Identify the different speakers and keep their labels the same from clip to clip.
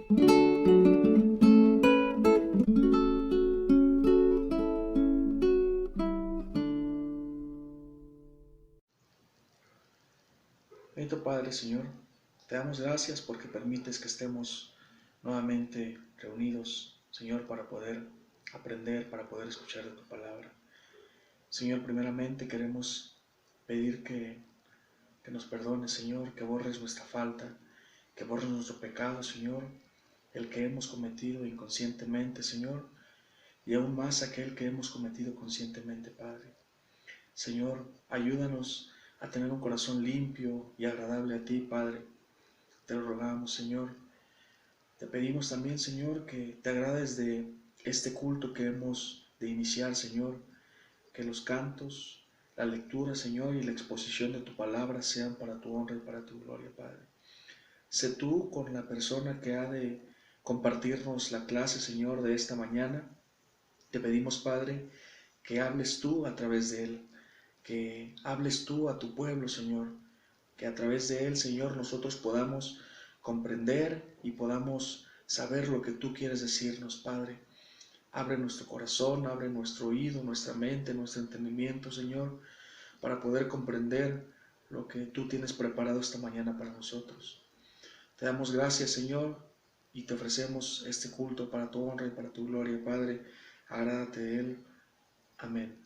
Speaker 1: Bendito Padre, Señor, te damos gracias porque permites que estemos nuevamente reunidos, Señor, para poder aprender, para poder escuchar de tu palabra. Señor, primeramente queremos pedir que nos perdones, Señor, que borres nuestra falta, que borres nuestro pecado, Señor, el que hemos cometido inconscientemente, Señor, y aún más aquel que hemos cometido conscientemente, Padre. Señor, ayúdanos a tener un corazón limpio y agradable a ti, Padre. Te lo rogamos, Señor. Te pedimos también, Señor, que te agrades de este culto que hemos de iniciar, Señor, que los cantos, la lectura, Señor, y la exposición de tu palabra sean para tu honra y para tu gloria, Padre. Sé tú con la persona que ha de compartirnos la clase, Señor, de esta mañana. Te pedimos, Padre, que hables tú a través de él, que hables tú a tu pueblo, Señor, que a través de él, Señor, nosotros podamos comprender y podamos saber lo que tú quieres decirnos, Padre. Abre nuestro corazón, abre nuestro oído, nuestra mente, nuestro entendimiento, Señor, para poder comprender lo que tú tienes preparado esta mañana para nosotros. Te damos gracias, Señor, y te ofrecemos este culto para tu honra y para tu gloria, Padre. Agrádate de él. Amén.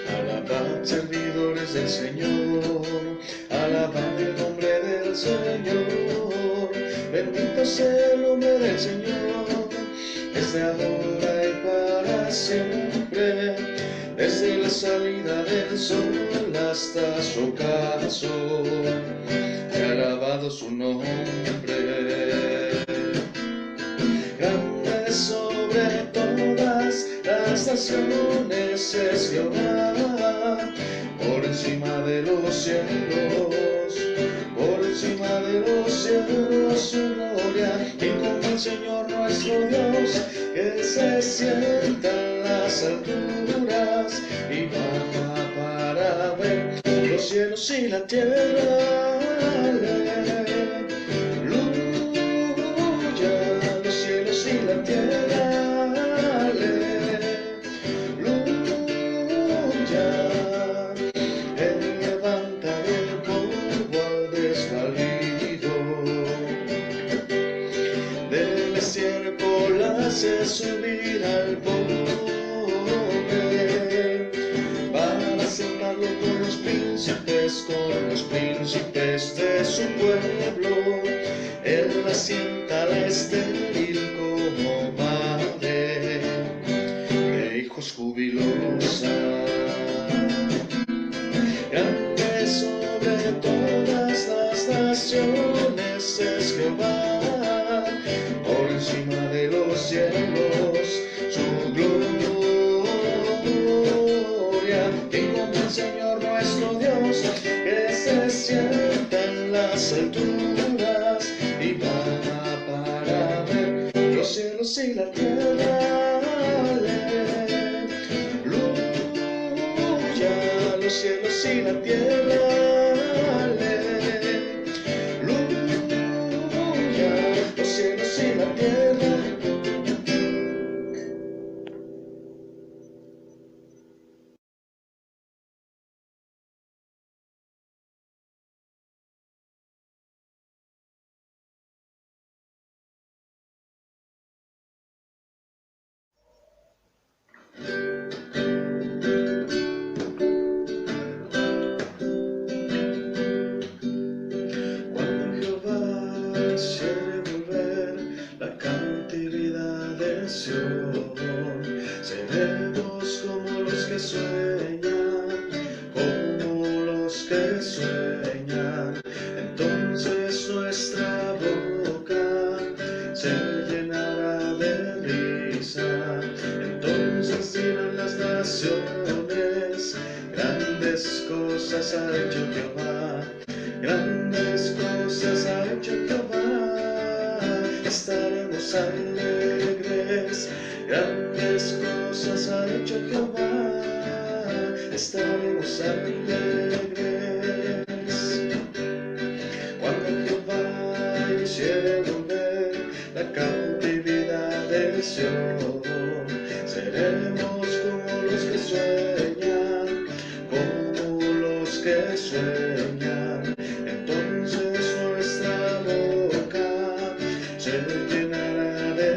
Speaker 1: Alabad, servidores del Señor, alabad el nombre del Señor. Bendito sea el nombre del Señor, desde ahora y para siempre, desde la salida del sol hasta su ocaso. Sea alabado su nombre. Grande sobre todas las naciones es Jehová, por encima de los cielos, por encima de los cielos su gloria. Y como el Señor nuestro Dios, que se sienta en las alturas y baja para ver los cielos y la tierra. Y la tierra, aleluya. Él levanta el polvo al desvalido, del estiércol hace subir al pobre, para sentarlo con los príncipes de su pueblo. Él asienta a la estéril como madre de hijos jubilosa. Grande sobre todas las naciones es Jehová, por encima de los cielos su gloria. Y como el Señor nuestro Dios, que se sienta en las alturas y baja para ver los cielos y la tierra. Aleluya, los cielos y la tierra. Aleluya, los cielos y la tierra. Seremos como los que sueñan, como los que sueñan. Entonces nuestra boca se llenará de risa. Entonces dirán las naciones, cosas ha hecho Jehová, grandes cosas ha hecho Jehová. Estaremos alegres, grandes cosas ha hecho Jehová. Estaremos alegres cuando Jehová hiciere volver la cautividad de Sion. Seremos como los que sueñan, como los que sueñan. Entonces nuestra boca se llenará de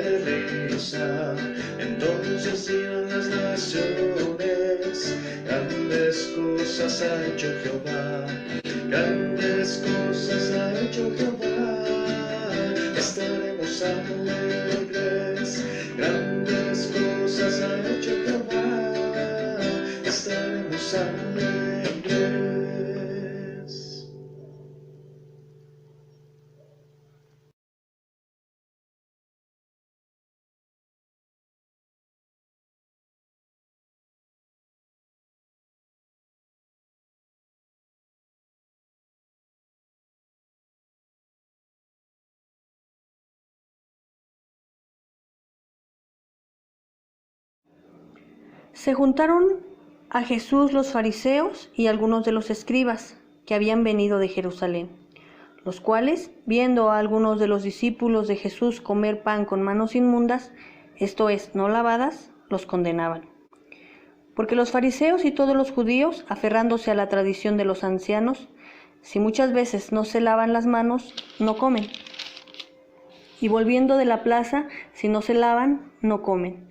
Speaker 1: risa. Entonces dirán las naciones, grandes cosas ha hecho Jehová, grandes cosas ha hecho Jehová. Estaremos alegres, grandes cosas ha hecho Jehová. Estaremos alegres.
Speaker 2: Se juntaron a Jesús los fariseos y algunos de los escribas que habían venido de Jerusalén, los cuales, viendo a algunos de los discípulos de Jesús comer pan con manos inmundas, esto es, no lavadas, los condenaban. Porque los fariseos y todos los judíos, aferrándose a la tradición de los ancianos, si muchas veces no se lavan las manos, no comen. Y volviendo de la plaza, si no se lavan, no comen.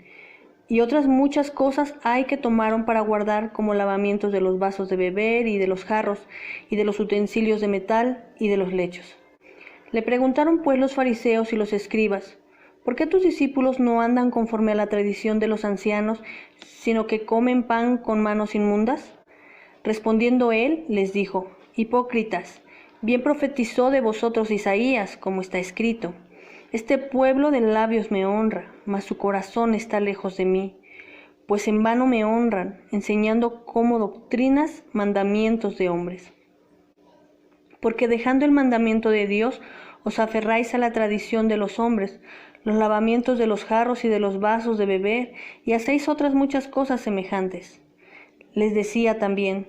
Speaker 2: Y otras muchas cosas hay que tomaron para guardar, como lavamientos de los vasos de beber y de los jarros, y de los utensilios de metal y de los lechos. Le preguntaron pues los fariseos y los escribas: ¿por qué tus discípulos no andan conforme a la tradición de los ancianos, sino que comen pan con manos inmundas? Respondiendo él, les dijo: hipócritas, bien profetizó de vosotros Isaías, como está escrito: este pueblo de labios me honra, mas su corazón está lejos de mí. Pues en vano me honran, enseñando como doctrinas mandamientos de hombres. Porque dejando el mandamiento de Dios, os aferráis a la tradición de los hombres, los lavamientos de los jarros y de los vasos de beber, y hacéis otras muchas cosas semejantes. Les decía también: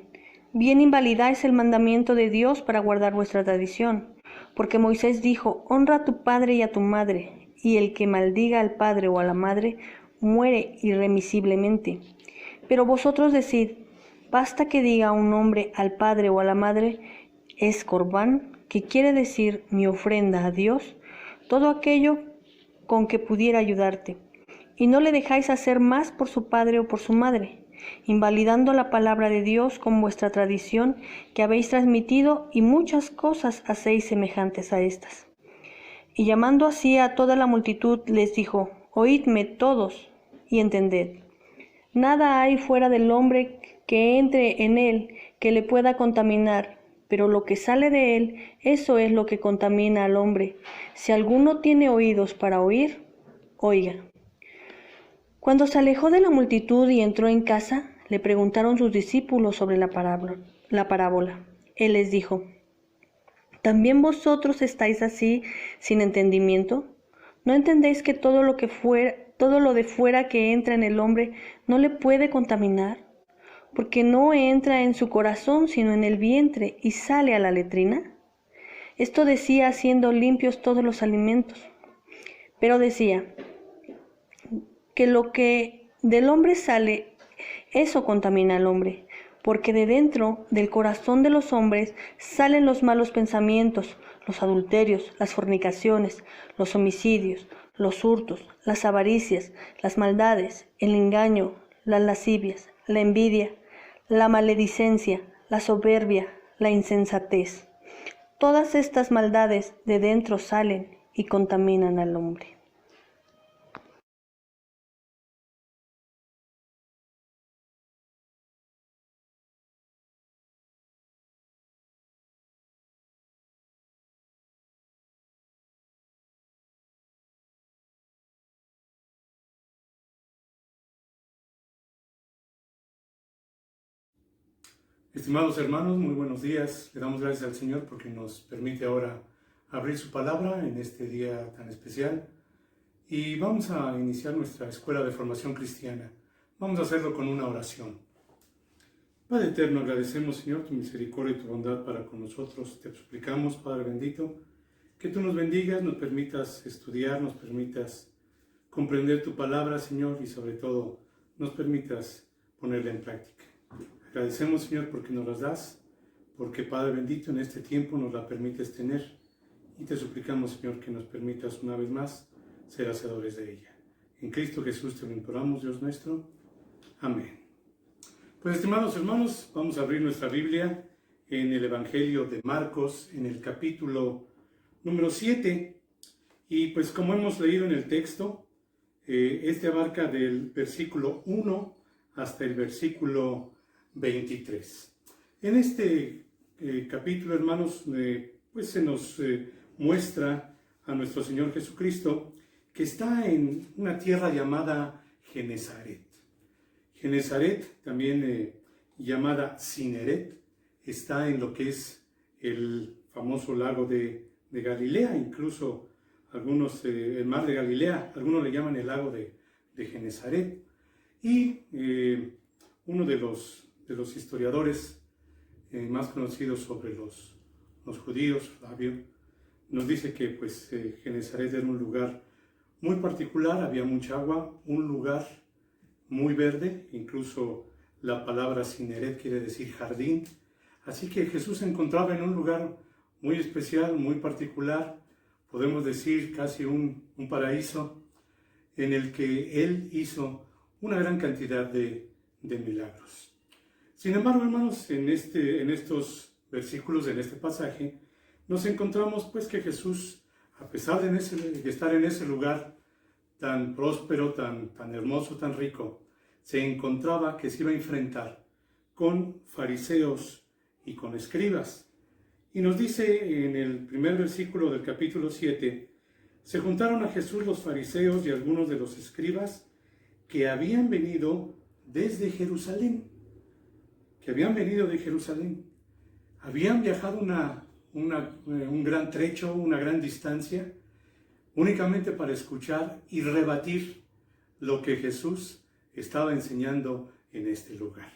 Speaker 2: bien invalidáis el mandamiento de Dios para guardar vuestra tradición. Porque Moisés dijo: honra a tu padre y a tu madre, y el que maldiga al padre o a la madre muere irremisiblemente. Pero vosotros decid: basta que diga un hombre al padre o a la madre, es corbán, que quiere decir mi ofrenda a Dios, todo aquello con que pudiera ayudarte, y no le dejáis hacer más por su padre o por su madre, invalidando la palabra de Dios con vuestra tradición que habéis transmitido, y muchas cosas hacéis semejantes a estas. Y llamando así a toda la multitud, les dijo: oídme todos y entended. Nada hay fuera del hombre que entre en él que le pueda contaminar, pero lo que sale de él, eso es lo que contamina al hombre. Si alguno tiene oídos para oír, oiga. Cuando se alejó de la multitud y entró en casa, le preguntaron sus discípulos sobre la parábola. Él les dijo: ¿también vosotros estáis así, sin entendimiento? ¿No entendéis que todo lo de fuera que entra en el hombre no le puede contaminar? Porque no entra en su corazón, sino en el vientre, y sale a la letrina. Esto decía haciendo limpios todos los alimentos. Pero decía que lo que del hombre sale, eso contamina al hombre, porque de dentro del corazón de los hombres salen los malos pensamientos, los adulterios, las fornicaciones, los homicidios, los hurtos, las avaricias, las maldades, el engaño, las lascivias, la envidia, la maledicencia, la soberbia, la insensatez. Todas estas maldades de dentro salen y contaminan al hombre.
Speaker 3: Estimados hermanos, muy buenos días. Le damos gracias al Señor porque nos permite ahora abrir su palabra en este día tan especial. Y vamos a iniciar nuestra escuela de formación cristiana. Vamos a hacerlo con una oración. Padre eterno, agradecemos, Señor, tu misericordia y tu bondad para con nosotros. Te suplicamos, Padre bendito, que tú nos bendigas, nos permitas estudiar, nos permitas comprender tu palabra, Señor, y sobre todo nos permitas ponerla en práctica. Agradecemos, Señor, porque nos las das, porque, Padre bendito, en este tiempo nos la permites tener, y te suplicamos, Señor, que nos permitas una vez más ser hacedores de ella. En Cristo Jesús te lo imploramos, Dios nuestro. Amén. Pues, estimados hermanos, vamos a abrir nuestra Biblia en el Evangelio de Marcos, en el capítulo número 7, y pues como hemos leído en el texto, este abarca del versículo 1 hasta el versículo 23. En este capítulo, hermanos, pues se nos muestra a nuestro Señor Jesucristo que está en una tierra llamada Genezaret. Genezaret, también llamada Cineret, está en lo que es el famoso lago de Galilea, incluso algunos, el mar de Galilea, algunos le llaman el lago de Genezaret. Y uno de los historiadores más conocidos sobre los judíos, Flavio, nos dice que pues Genezaret era un lugar muy particular, había mucha agua, un lugar muy verde, incluso la palabra Cineret quiere decir jardín, así que Jesús se encontraba en un lugar muy especial, muy particular, podemos decir casi un paraíso, en el que Él hizo una gran cantidad de milagros. Sin embargo, hermanos, en estos versículos, en este pasaje, nos encontramos pues que Jesús, a pesar de estar en ese lugar tan próspero, tan hermoso, tan rico, se encontraba que se iba a enfrentar con fariseos y con escribas. Y nos dice en el primer versículo del capítulo 7, se juntaron a Jesús los fariseos y algunos de los escribas que habían venido desde Jerusalén. Habían viajado un gran trecho, una gran distancia, únicamente para escuchar y rebatir lo que Jesús estaba enseñando en este lugar.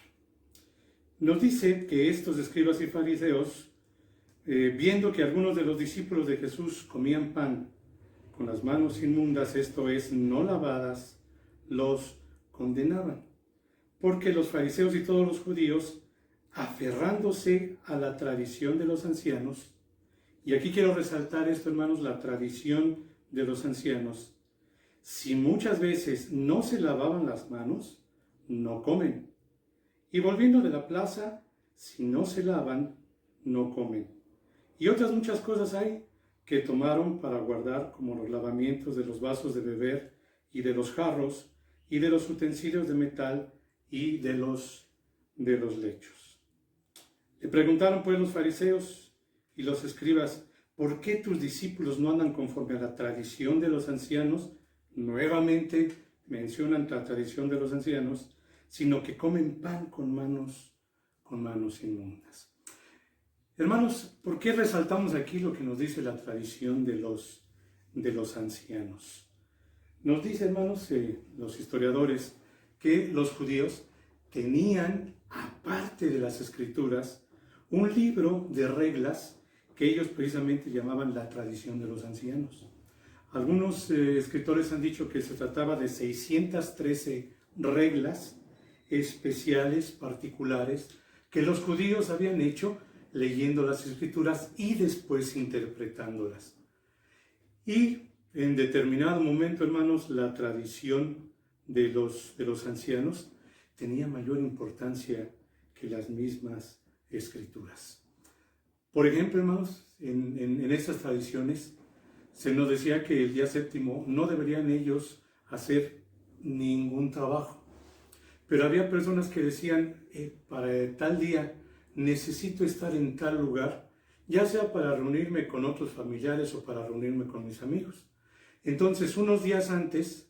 Speaker 3: Nos dice que estos escribas y fariseos, viendo que algunos de los discípulos de Jesús comían pan con las manos inmundas, esto es, no lavadas, los condenaban. Porque los fariseos y todos los judíos, aferrándose a la tradición de los ancianos, y aquí quiero resaltar esto, hermanos, la tradición de los ancianos, si muchas veces no se lavaban las manos, no comen. Y volviendo de la plaza, si no se lavan, no comen. Y otras muchas cosas hay que tomaron para guardar, como los lavamientos de los vasos de beber y de los jarros y de los utensilios de metal y de los lechos. Le preguntaron pues los fariseos y los escribas, ¿por qué tus discípulos no andan conforme a la tradición de los ancianos? Nuevamente mencionan la tradición de los ancianos, sino que comen pan con manos inmundas. Hermanos, ¿por qué resaltamos aquí lo que nos dice la tradición de los ancianos? Nos dice, hermanos, los historiadores, que los judíos tenían, aparte de las escrituras, un libro de reglas que ellos precisamente llamaban la tradición de los ancianos. Algunos escritores han dicho que se trataba de 613 reglas especiales, particulares, que los judíos habían hecho leyendo las escrituras y después interpretándolas. Y en determinado momento, hermanos, la tradición de los ancianos tenía mayor importancia que las mismas escrituras. Por ejemplo, hermanos, en estas tradiciones se nos decía que el día séptimo no deberían ellos hacer ningún trabajo. Pero había personas que decían, para tal día necesito estar en tal lugar, ya sea para reunirme con otros familiares o para reunirme con mis amigos. Entonces, unos días antes,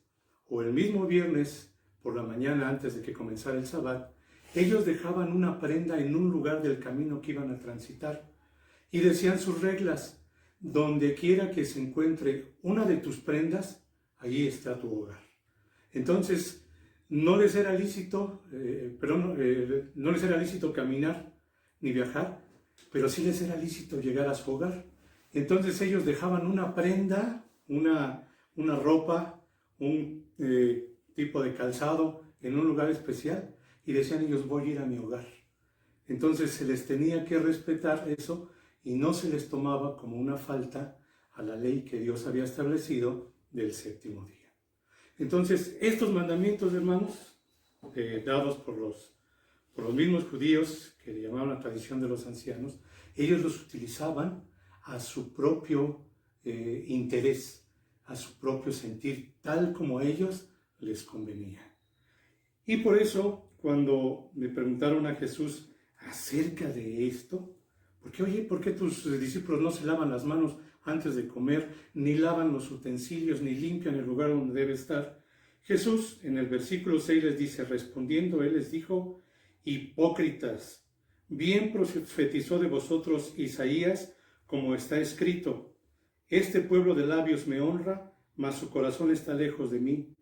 Speaker 3: o el mismo viernes por la mañana antes de que comenzara el Sabbat, ellos dejaban una prenda en un lugar del camino que iban a transitar y decían sus reglas: donde quiera que se encuentre una de tus prendas, allí está tu hogar. Entonces, no les era lícito, no les era lícito caminar ni viajar, pero sí les era lícito llegar a su hogar. Entonces ellos dejaban una prenda, una ropa, un tipo de calzado en un lugar especial y decían ellos: voy a ir a mi hogar. Entonces se les tenía que respetar eso y no se les tomaba como una falta a la ley que Dios había establecido del séptimo día. Entonces, estos mandamientos, hermanos, dados por los mismos judíos, que le llamaban la tradición de los ancianos, ellos los utilizaban a su propio interés, a su propio sentir, tal como a ellos les convenía. Y por eso, cuando le preguntaron a Jesús acerca de esto, ¿por qué tus discípulos no se lavan las manos antes de comer, ni lavan los utensilios, ni limpian el lugar donde debe estar? Jesús en el versículo 6 les dice: respondiendo él les dijo: hipócritas, bien profetizó de vosotros Isaías, como está escrito: este pueblo de labios me honra, mas su corazón está lejos de mí,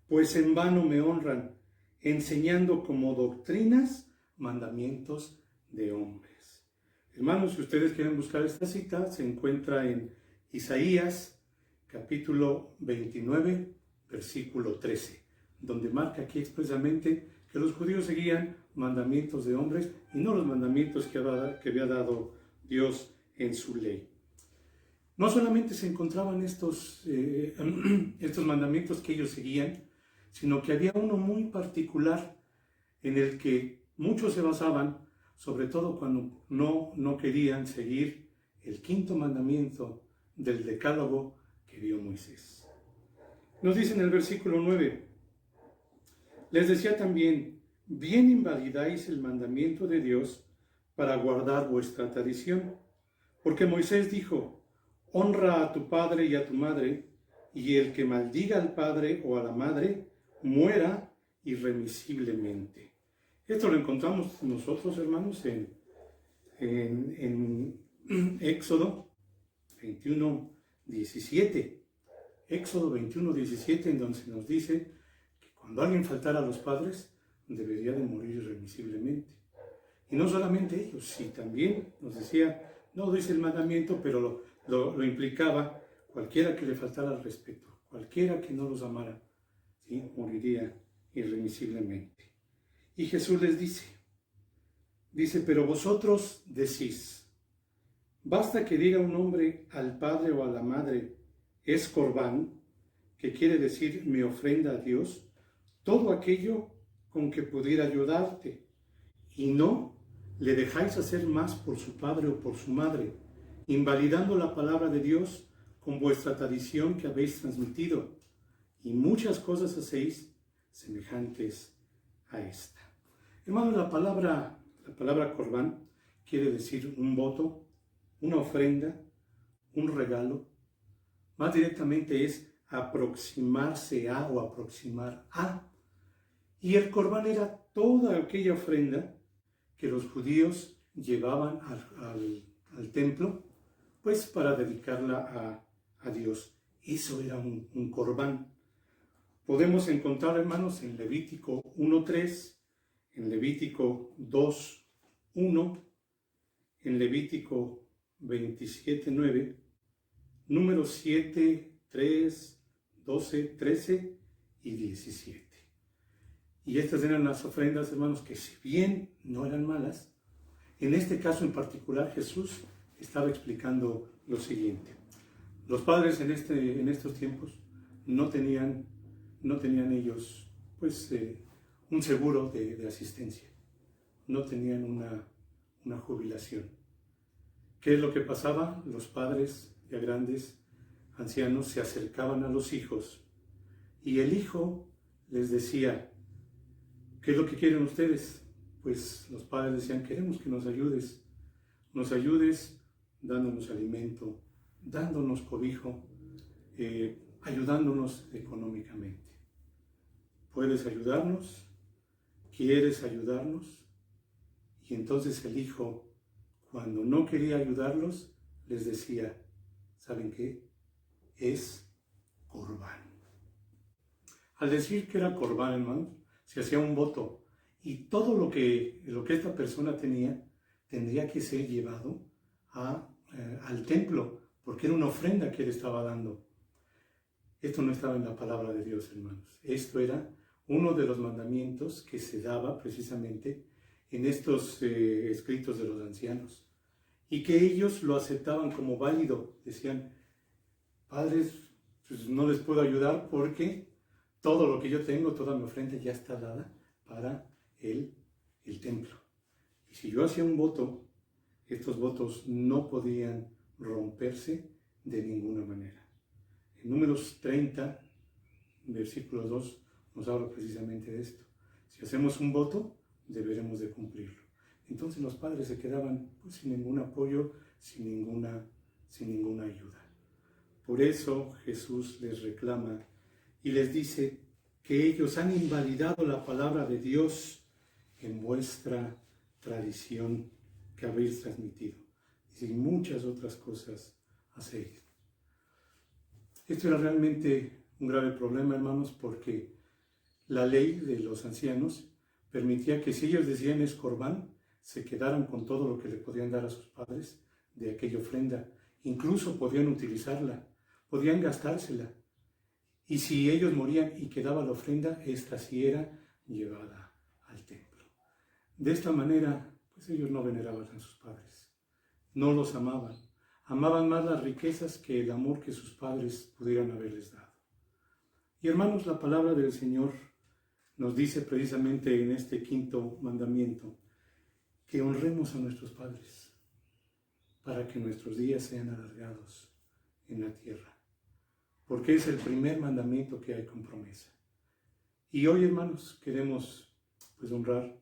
Speaker 3: pues en vano me honran, enseñando como doctrinas mandamientos de hombres. Hermanos, si ustedes quieren buscar esta cita, se encuentra en Isaías, capítulo 29, versículo 13, donde marca aquí expresamente que los judíos seguían mandamientos de hombres y no los mandamientos que había dado Dios en su ley. No solamente se encontraban estos mandamientos que ellos seguían, sino que había uno muy particular en el que muchos se basaban, sobre todo cuando no querían seguir el quinto mandamiento del decálogo que dio Moisés. Nos dice en el versículo 9: les decía también: bien invalidáis el mandamiento de Dios para guardar vuestra tradición, porque Moisés dijo: honra a tu padre y a tu madre, y el que maldiga al padre o a la madre muera irremisiblemente. Esto lo encontramos nosotros, hermanos, en Éxodo 21:17. Éxodo 21:17, en donde se nos dice que cuando alguien faltara a los padres, debería de morir irremisiblemente. Y no solamente ellos, sí, también nos decía, no dice el mandamiento, pero lo implicaba: cualquiera que le faltara al respeto, cualquiera que no los amara, ¿sí?, moriría irremisiblemente. Y Jesús les dice: pero vosotros decís, basta que diga un hombre al padre o a la madre, es corbán, que quiere decir mi ofrenda a Dios, todo aquello con que pudiera ayudarte, y no le dejáis hacer más por su padre o por su madre, invalidando la palabra de Dios con vuestra tradición que habéis transmitido, y muchas cosas hacéis semejantes a esta. Hermanos, la palabra corbán quiere decir un voto, una ofrenda, un regalo. Más directamente es aproximarse a o aproximar a. Y el corbán era toda aquella ofrenda que los judíos llevaban al templo, pues para dedicarla a Dios. Eso era un corbán. Podemos encontrar, hermanos, en Levítico 1:3, en Levítico 2:1, en Levítico 27:9, números 7, 3, 12, 13 y 17. Y estas eran las ofrendas, hermanos, que si bien no eran malas, en este caso en particular Jesús estaba explicando lo siguiente. Los padres en estos tiempos no tenían ellos, pues, un seguro de asistencia. No tenían una jubilación. ¿Qué es lo que pasaba? Los padres ya grandes, ancianos, se acercaban a los hijos y el hijo les decía: ¿qué es lo que quieren ustedes? Pues los padres decían: queremos que nos ayudes dándonos alimento, dándonos cobijo, ayudándonos económicamente. ¿Puedes ayudarnos? ¿Quieres ayudarnos? Y entonces el hijo, cuando no quería ayudarlos, les decía, ¿saben qué? Es Corbán. Al decir que era Corbán, hermanos, se hacía un voto y todo lo que esta persona tenía tendría que ser llevado al templo, porque era una ofrenda que él estaba dando. Esto no estaba en la palabra de Dios, hermanos. Esto era uno de los mandamientos que se daba precisamente en estos escritos de los ancianos, y que ellos lo aceptaban como válido. Decían, padres, pues no les puedo ayudar porque todo lo que yo tengo, toda mi ofrenda ya está dada para el templo. Y si yo hacía un voto, estos votos no podían romperse de ninguna manera. En Números 30, versículo 2, nos habla precisamente de esto. Si hacemos un voto, deberemos de cumplirlo. Entonces los padres se quedaban pues, sin ningún apoyo, sin ninguna ayuda. Por eso Jesús les reclama y les dice que ellos han invalidado la palabra de Dios en vuestra tradición que habéis transmitido. Y muchas otras cosas hacéis. Esto era realmente un grave problema, hermanos, porque la ley de los ancianos permitía que si ellos decían es Corbán, se quedaran con todo lo que le podían dar a sus padres de aquella ofrenda. Incluso podían utilizarla, podían gastársela. Y si ellos morían y quedaba la ofrenda, esta sí era llevada al templo. De esta manera, pues ellos no veneraban a sus padres, no los amaban. Amaban más las riquezas que el amor que sus padres pudieran haberles dado. Y hermanos, la palabra del Señor nos dice precisamente en este quinto mandamiento que honremos a nuestros padres para que nuestros días sean alargados en la tierra, porque es el primer mandamiento que hay con promesa. Y hoy, hermanos, queremos pues honrar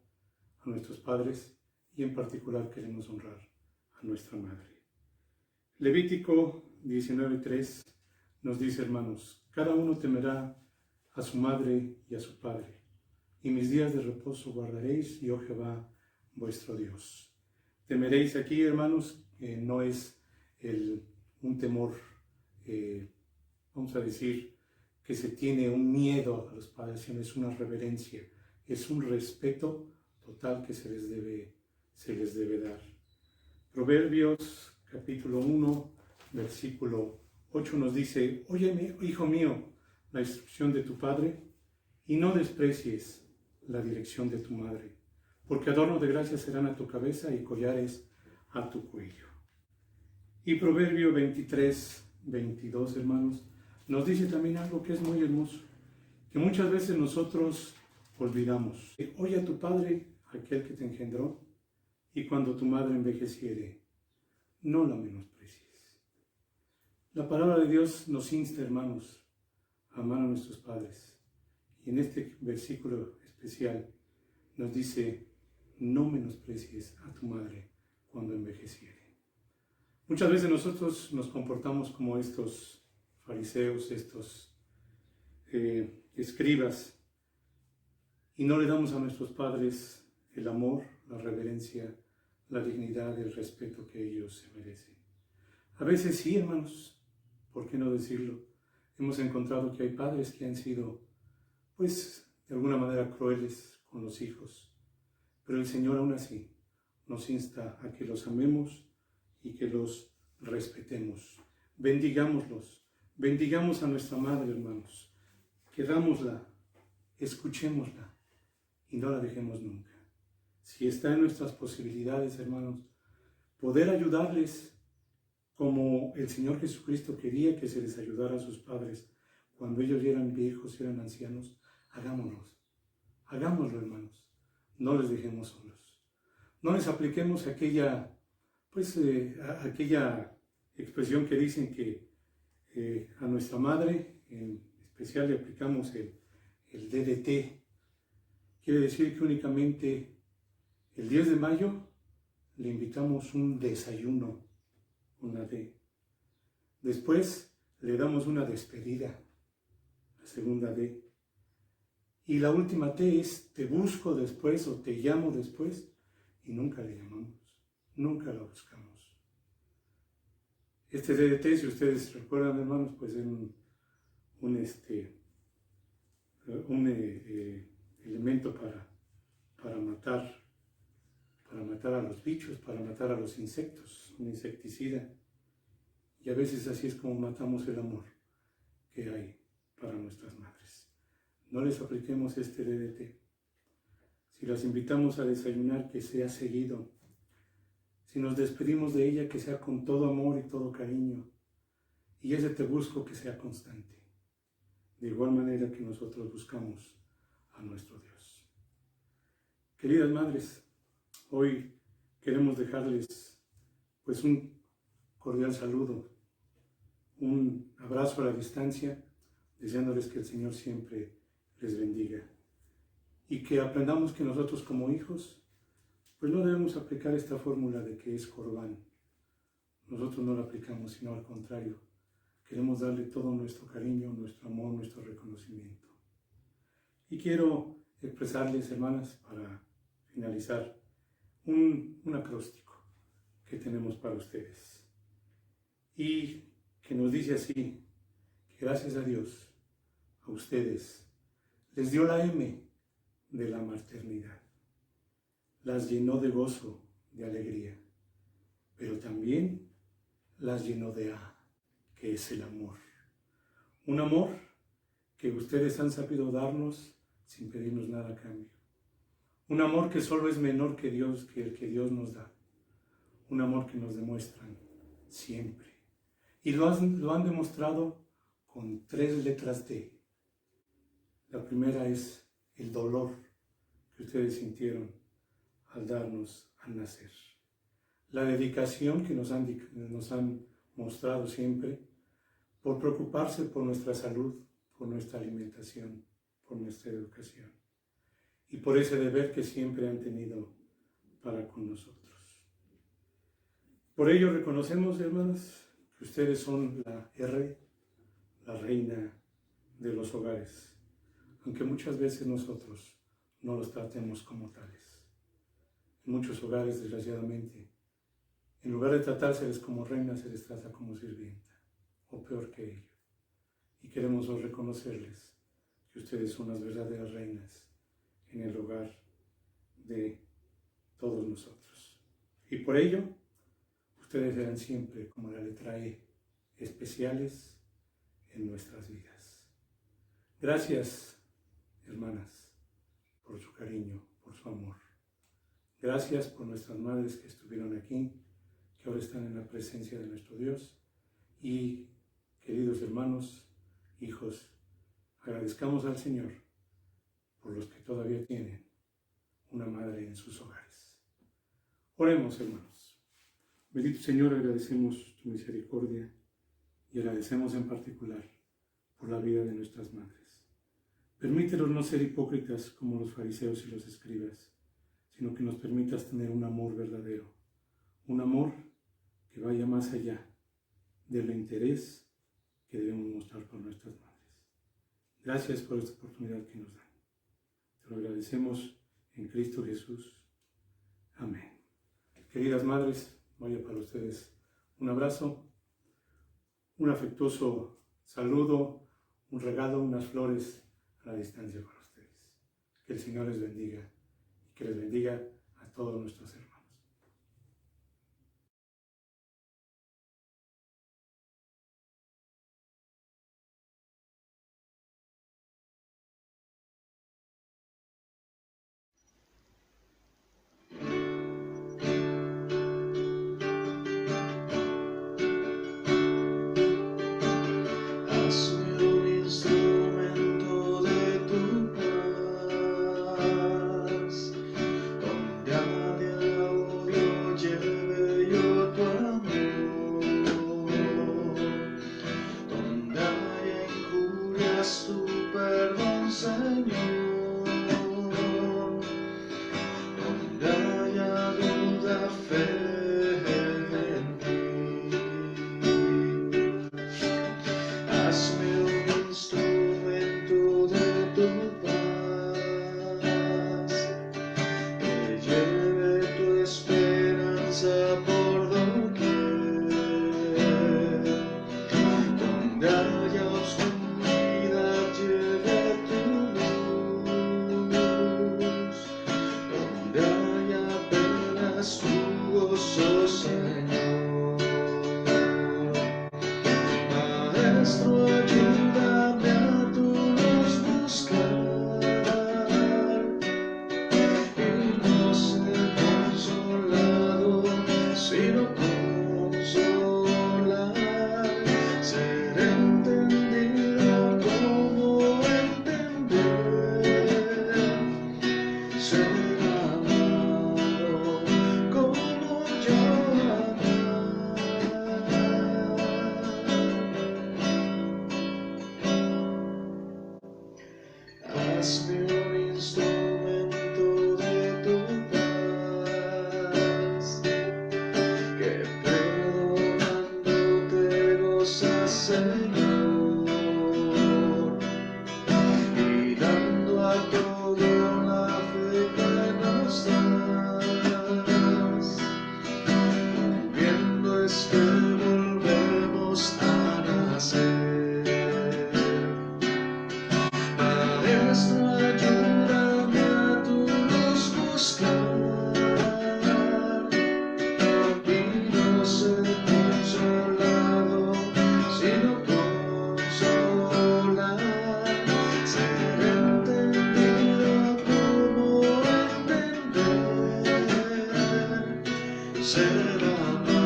Speaker 3: a nuestros padres y en particular queremos honrar a nuestra madre. Levítico 19:3 nos dice, hermanos, cada uno temerá a su madre y a su padre, y mis días de reposo guardaréis, yo Jehová vuestro Dios. Temeréis aquí, hermanos, no es un temor, vamos a decir, que se tiene un miedo a los padres, sino es una reverencia, es un respeto total que se les debe dar. Proverbios capítulo 1, versículo 8 nos dice, óyeme, hijo mío, la instrucción de tu padre, y no desprecies la dirección de tu madre, porque adorno de gracia serán a tu cabeza y collares a tu cuello. Y Proverbio 23, 22, hermanos, nos dice también algo que es muy hermoso, que muchas veces nosotros olvidamos. Oye a tu padre, aquel que te engendró, y cuando tu madre envejeciere, no la menosprecies. La palabra de Dios nos insta, hermanos, a amar a nuestros padres. Y en este versículo especial nos dice, no menosprecies a tu madre cuando envejeciere. Muchas veces nosotros nos comportamos como estos fariseos, estos escribas, y no le damos a nuestros padres el amor, la reverencia, la dignidad, el respeto que ellos se merecen. A veces sí, hermanos, ¿por qué no decirlo? Hemos encontrado que hay padres que han sido, pues, de alguna manera crueles con los hijos, pero el Señor aún así nos insta a que los amemos y que los respetemos. Bendigámoslos, bendigamos a nuestra madre, hermanos, quedámosla, escuchémosla y no la dejemos nunca. Si está en nuestras posibilidades, hermanos, poder ayudarles como el Señor Jesucristo quería que se les ayudara a sus padres cuando ellos ya eran viejos, eran ancianos, hagámoslo, hermanos, no les dejemos solos. No les apliquemos aquella expresión que dicen que a nuestra madre, en especial le aplicamos el DDT. Quiere decir que únicamente el 10 de mayo le invitamos un desayuno, una D. Después le damos una despedida, la segunda D. Y la última T es te busco después o te llamo después. y nunca le llamamos, nunca la buscamos. Este DDT, si ustedes recuerdan, hermanos, pues es un elemento para matar a los bichos, para matar a los insectos, un insecticida. Y a veces así es como matamos el amor que hay para nuestras madres. No les apliquemos este DDT. Si las invitamos a desayunar, que sea seguido. Si nos despedimos de ella, que sea con todo amor y todo cariño. Y ese te busco que sea constante. De igual manera que nosotros buscamos a nuestro Dios. Queridas madres, hoy queremos dejarles pues un cordial saludo, un abrazo a la distancia, deseándoles que el Señor siempre les bendiga. Y que aprendamos que nosotros como hijos, pues no debemos aplicar esta fórmula de que es Corbán. Nosotros no la aplicamos, sino al contrario. Queremos darle todo nuestro cariño, nuestro amor, nuestro reconocimiento. Y quiero expresarles, hermanas, para finalizar, un acróstico que tenemos para ustedes. Y que nos dice así, que gracias a Dios, a ustedes, les dio la M de la maternidad. Las llenó de gozo, de alegría, pero también las llenó de A, que es el amor. Un amor que ustedes han sabido darnos sin pedirnos nada a cambio. Un amor que solo es menor que Dios, que el que Dios nos da. Un amor que nos demuestran siempre. Y lo han demostrado con 3 letras D. La primera es el dolor que ustedes sintieron al darnos al nacer. La dedicación que nos han mostrado siempre por preocuparse por nuestra salud, por nuestra alimentación, por nuestra educación y por ese deber que siempre han tenido para con nosotros. Por ello reconocemos, hermanas, que ustedes son la R, la reina de los hogares, aunque muchas veces nosotros no los tratemos como tales. En muchos hogares, desgraciadamente, en lugar de tratárseles como reinas, se les trata como sirvienta, o peor que ello. Y queremos hoy reconocerles que ustedes son las verdaderas reinas en el hogar de todos nosotros. Y por ello, ustedes serán siempre, como la letra E, especiales en nuestras vidas. Gracias, hermanas, por su cariño, por su amor. Gracias por nuestras madres que estuvieron aquí, que ahora están en la presencia de nuestro Dios. Y, queridos hermanos, hijos, agradezcamos al Señor por los que todavía tienen una madre en sus hogares. Oremos, hermanos. Bendito Señor, agradecemos tu misericordia y agradecemos en particular por la vida de nuestras madres. Permítenos no ser hipócritas como los fariseos y los escribas, sino que nos permitas tener un amor verdadero, un amor que vaya más allá del interés que debemos mostrar por nuestras madres. Gracias por esta oportunidad que nos dan. Te lo agradecemos en Cristo Jesús. Amén. Queridas madres, vaya para ustedes un abrazo, un afectuoso saludo, un regalo, unas flores a la distancia para ustedes. Que el Señor les bendiga y que les bendiga a todos nuestros hermanos.
Speaker 1: Donde a nadie esperanza por doquier, donde haya oscuridad lleve tu luz, donde haya penas tu gozo, Señor. Maestro, ayúdame a tu luz buscar y no ser consolado, sino consolar, ser entendido como entender, ser amado como yo amar. Hazme un instrumento de tu paz, que perdonando te gozas, Señor, y dando a todo la fe que nos das. Viendo es que volvemos a nacer. Maestro, ayúdame a tu luz buscar y no ser consolado, sino consolar, ser entendido como entender, ser amado